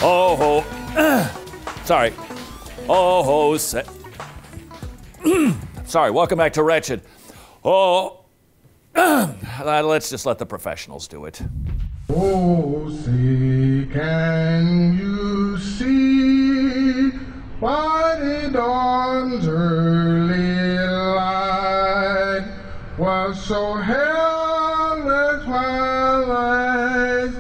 Oh ho. Sorry. Oh ho. Sorry, welcome back to Wretched. Oh. Let's just let the professionals do it. Oh, see, can you see why the dawn's early light was so hell twilight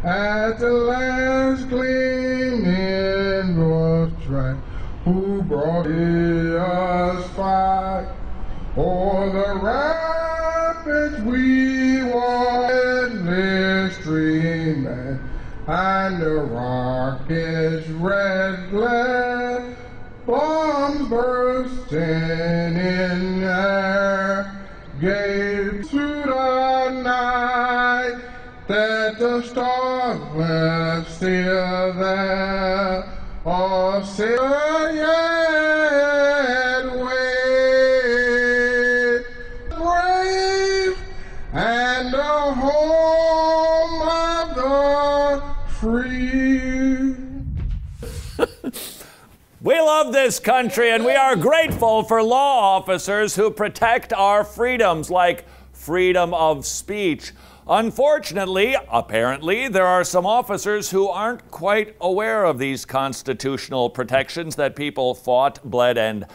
at the last gleaming was bright, who brought us fight o'er the rapids we wanted this stream and the rocket's red glare, bombs bursting in air, gave to the night that the stars were still there, or still yet wait, brave and the home of the free. We love this country and we are grateful for law officers who protect our freedoms, like freedom of speech. Unfortunately, apparently, there are some officers who aren't quite aware of these constitutional protections that people fought, bled, and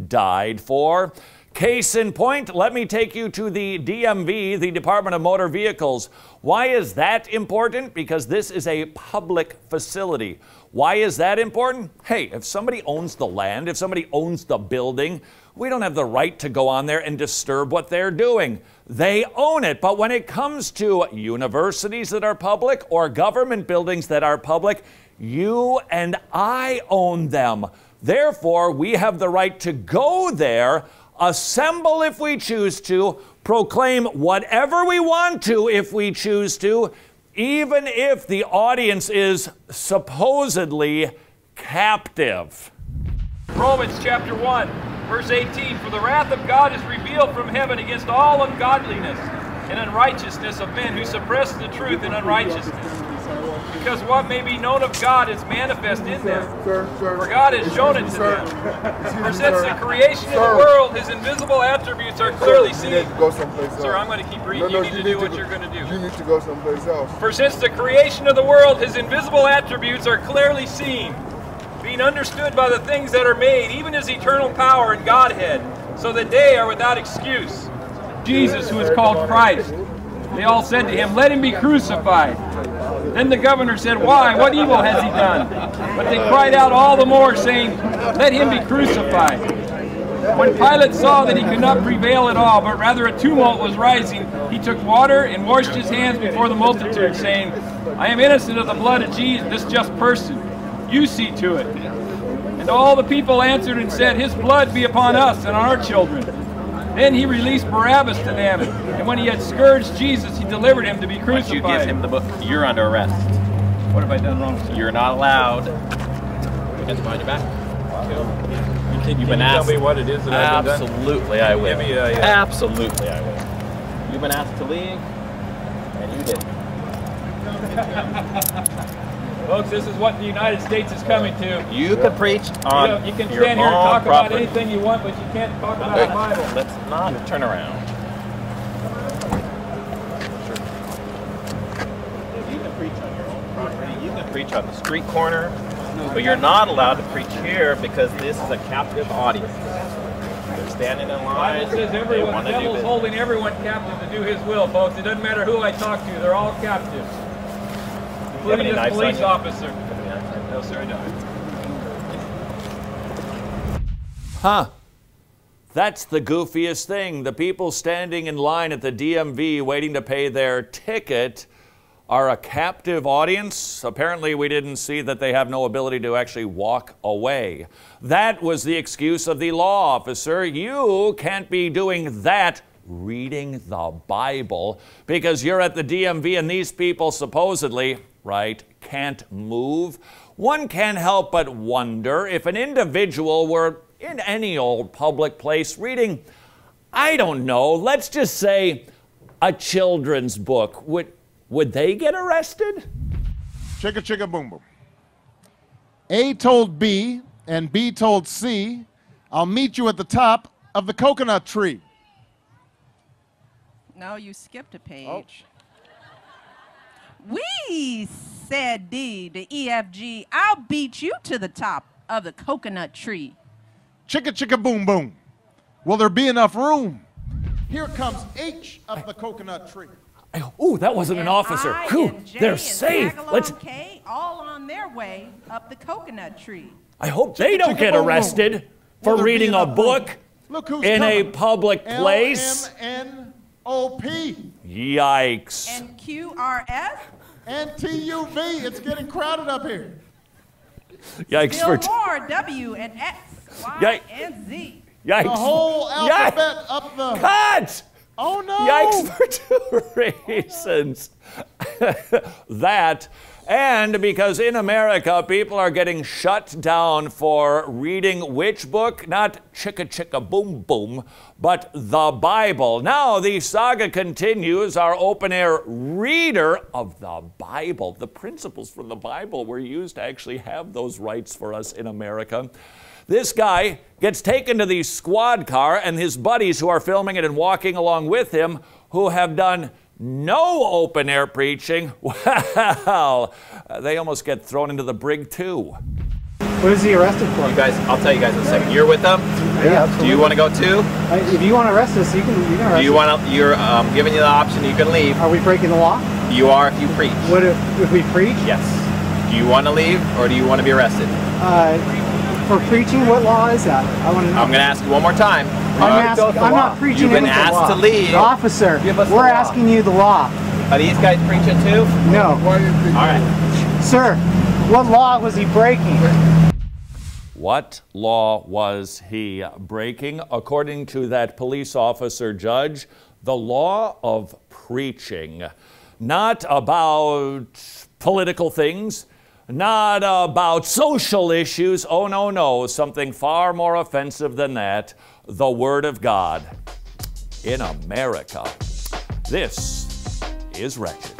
died for. Case in point, let me take you to the DMV, the Department of Motor Vehicles. Why is that important? Because this is a public facility. Why is that important? Hey, if somebody owns the land, if somebody owns the building, we don't have the right to go on there and disturb what they're doing. They own it. But when it comes to universities that are public or government buildings that are public, you and I own them. Therefore, we have the right to go there, assemble if we choose to, proclaim whatever we want to if we choose to, even if the audience is supposedly captive. Romans chapter 1, verse 18, for the wrath of God is revealed from heaven against all ungodliness and unrighteousness of men who suppress the truth in unrighteousness. Because what may be known of God is manifest in them, for God has shown it to them. For since the creation of the world, His invisible attributes are clearly seen. Sir, I'm going to keep reading. You need to do what you're going to do. You need to go someplace else. For since the creation of the world, His invisible attributes are clearly seen, being understood by the things that are made, even His eternal power and Godhead, so that they are without excuse. Jesus, who is called Christ, they all said to Him, let Him be crucified. Then the governor said, why? What evil has He done? But they cried out all the more, saying, let Him be crucified. When Pilate saw that he could not prevail at all, but rather a tumult was rising, he took water and washed his hands before the multitude, saying, I am innocent of the blood of Jesus, this just person. You see to it. And all the people answered and said, His blood be upon us and on our children. Then he released Barabbas to them, and when he had scourged Jesus, he delivered him to be crucified. Once you give him the book, you're under arrest. What have I done wrong, sir? You're not allowed. You got to behind your back. Can you tell me what it is that I've done? Absolutely, I will. Give me a, Absolutely, I will. You've been asked to leave, and you did. Folks, this is what the United States is coming to. You can preach on you can your stand here and own talk about property. anything you want, but you can't talk about the Bible. Let's not turn around. You can preach on your own property. You can preach on the street corner, but you're not allowed to preach here because this is a captive audience. They're standing in line. The Bible says everyone, the devil's holding everyone captive to do his will, folks. It doesn't matter who I talk to, they're all captives. Including this police officer. No, sir, I don't. Huh. That's the goofiest thing. The people standing in line at the DMV waiting to pay their ticket are a captive audience. Apparently, we didn't see that they have no ability to actually walk away. That was the excuse of the law officer. You can't be doing that, reading the Bible, because you're at the DMV and these people supposedly, right, can't move. One can't help but wonder if an individual were in any old public place reading, I don't know, let's just say a children's book. Would they get arrested? Chicka chicka boom boom. A told B and B told C, I'll meet you at the top of the coconut tree. No, you skipped a page. We said D to EFG, I'll beat you to the top of the coconut tree. Chicka chicka boom boom. Will there be enough room? Here comes H up the coconut tree. Ooh, that wasn't an officer. Whew, they're safe. Let's K, all on their way up the coconut tree. I hope they don't get arrested for reading a book in a public place. LMNOP. Yikes. And QRS? And TUV. It's getting crowded up here. Yikes Still for more W and X, Y and Z. Yikes. The whole alphabet up the... Cut! Oh no! Yikes for 2 reasons. That, and because in America, people are getting shut down for reading which book? Not Chicka Chicka Boom Boom, but the Bible. Now the saga continues. Our open-air reader of the Bible. The principles from the Bible were used to actually have those rights for us in America. This guy gets taken to the squad car, and his buddies who are filming it and walking along with him, who have done no open-air preaching, well, they almost get thrown into the brig too. What is he arrested for? You guys, I'll tell you guys in a second. You're with them? Yeah, absolutely. Do you want to go too? If you want to arrest us, you can arrest us. Do you want to? You're giving you the option. You can leave. Are we breaking the law? You are if you preach. What if we preach? Yes. Do you want to leave or do you want to be arrested? For preaching, what law is that? I want to know. I'm going to ask you one more time. I'm not preaching. You've been anything. asked to leave. Officer, we're asking you the law. Are these guys preaching too? No. All right. Sir, what law was he breaking? What law was he breaking? According to that police officer judge, the law of preaching. Not about political things, not about social issues. Oh, no, no, something far more offensive than that. The Word of God in America. This is Wretched.